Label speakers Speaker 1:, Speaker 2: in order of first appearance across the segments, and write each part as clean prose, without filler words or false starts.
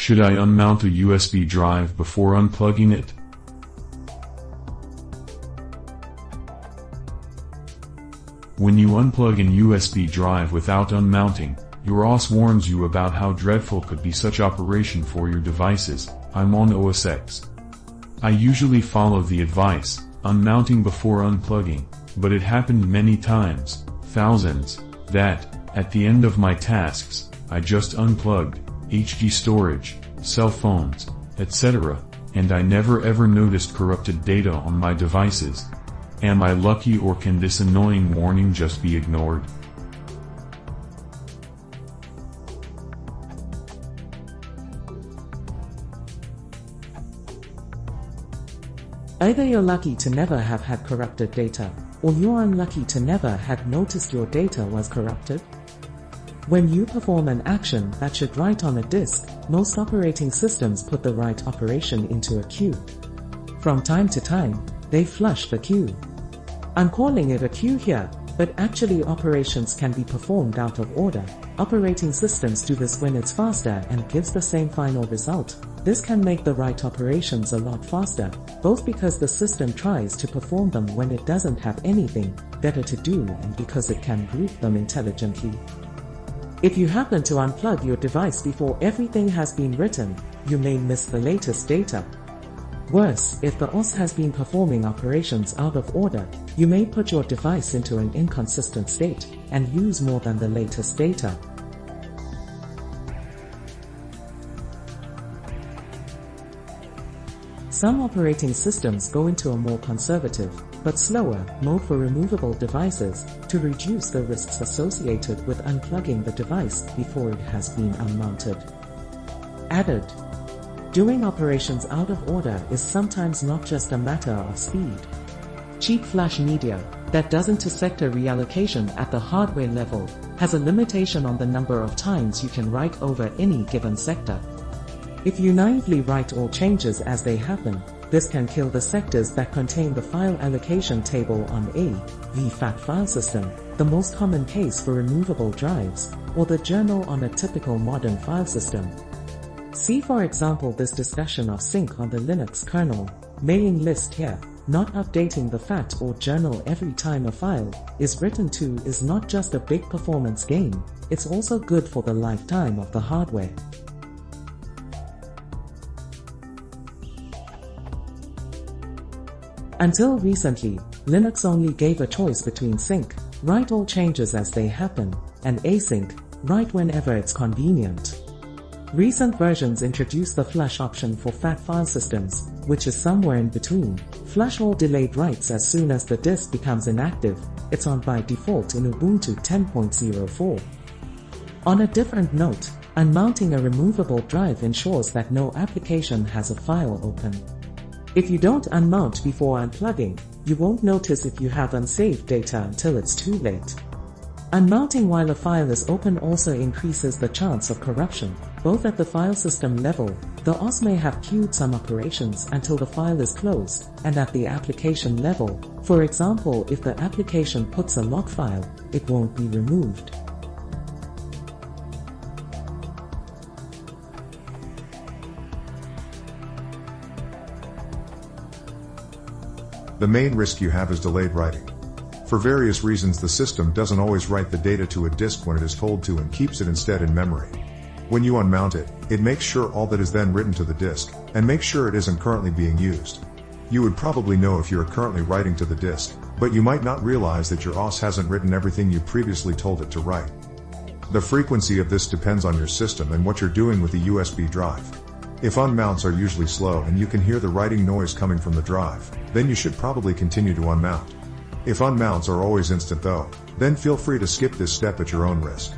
Speaker 1: Should I unmount a USB drive before unplugging it? When you unplug an USB drive without unmounting, your OS warns you about how dreadful could be such operation for your devices. I'm on OS X. I usually follow the advice, unmounting before unplugging, but it happened many times, thousands, that, at the end of my tasks, I just unplugged, HD storage, cell phones, etc., and I never ever noticed corrupted data on my devices. Am I lucky, or can this annoying warning just be ignored?
Speaker 2: Either you're lucky to never have had corrupted data, or you're unlucky to never have noticed your data was corrupted. When you perform an action that should write on a disk, most operating systems put the write operation into a queue. From time to time, they flush the queue. I'm calling it a queue here, but actually operations can be performed out of order. Operating systems do this when it's faster and gives the same final result. This can make the write operations a lot faster, both because the system tries to perform them when it doesn't have anything better to do and because it can group them intelligently. If you happen to unplug your device before everything has been written, you may miss the latest data. Worse, if the OS has been performing operations out of order, you may put your device into an inconsistent state and use more than the latest data. Some operating systems go into a more conservative, but slower, mode for removable devices to reduce the risks associated with unplugging the device before it has been unmounted. Added. Doing operations out of order is sometimes not just a matter of speed. Cheap flash media that doesn't affect a reallocation at the hardware level has a limitation on the number of times you can write over any given sector. If you naively write all changes as they happen, this can kill the sectors that contain the file allocation table on a VFAT file system, the most common case for removable drives, or the journal on a typical modern file system. See for example this discussion of sync on the Linux kernel mailing list here. Not updating the FAT or journal every time a file is written to is not just a big performance gain, it's also good for the lifetime of the hardware. Until recently, Linux only gave a choice between sync, write all changes as they happen, and async, write whenever it's convenient. Recent versions introduce the flush option for FAT file systems, which is somewhere in between. Flush all delayed writes as soon as the disk becomes inactive. It's on by default in Ubuntu 10.04. On a different note, unmounting a removable drive ensures that no application has a file open. If you don't unmount before unplugging, you won't notice if you have unsaved data until it's too late. Unmounting while a file is open also increases the chance of corruption, both at the file system level. The OS may have queued some operations until the file is closed, and at the application level, for example, if the application puts a log file, it won't be removed.
Speaker 3: The main risk you have is delayed writing. For various reasons, the system doesn't always write the data to a disk when it is told to and keeps it instead in memory. When you unmount it, it makes sure all that is then written to the disk, and makes sure it isn't currently being used. You would probably know if you are currently writing to the disk, but you might not realize that your OS hasn't written everything you previously told it to write. The frequency of this depends on your system and what you're doing with the USB drive. If unmounts are usually slow and you can hear the writing noise coming from the drive, then you should probably continue to unmount. If unmounts are always instant though, then feel free to skip this step at your own risk.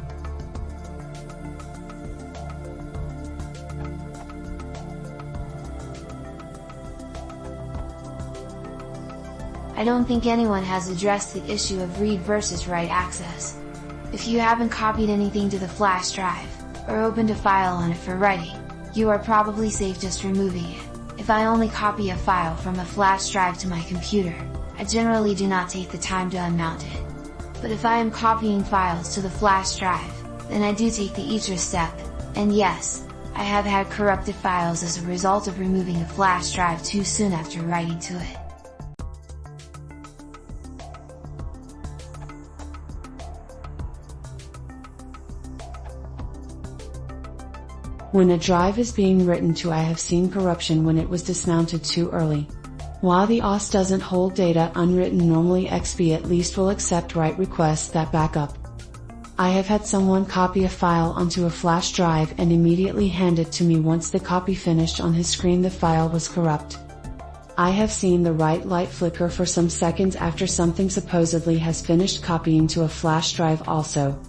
Speaker 4: I don't think anyone has addressed the issue of read versus write access. If you haven't copied anything to the flash drive, or opened a file on it for writing, you are probably safe just removing it. If I only copy a file from a flash drive to my computer, I generally do not take the time to unmount it. But if I am copying files to the flash drive, then I do take the extra step, and yes, I have had corrupted files as a result of removing a flash drive too soon after writing to it.
Speaker 5: When a drive is being written to, I have seen corruption when it was dismounted too early. While the OS doesn't hold data unwritten, normally XP at least will accept write requests that back up. I have had someone copy a file onto a flash drive and immediately hand it to me once the copy finished on his screen the file was corrupt. I have seen the write light flicker for some seconds after something supposedly has finished copying to a flash drive also.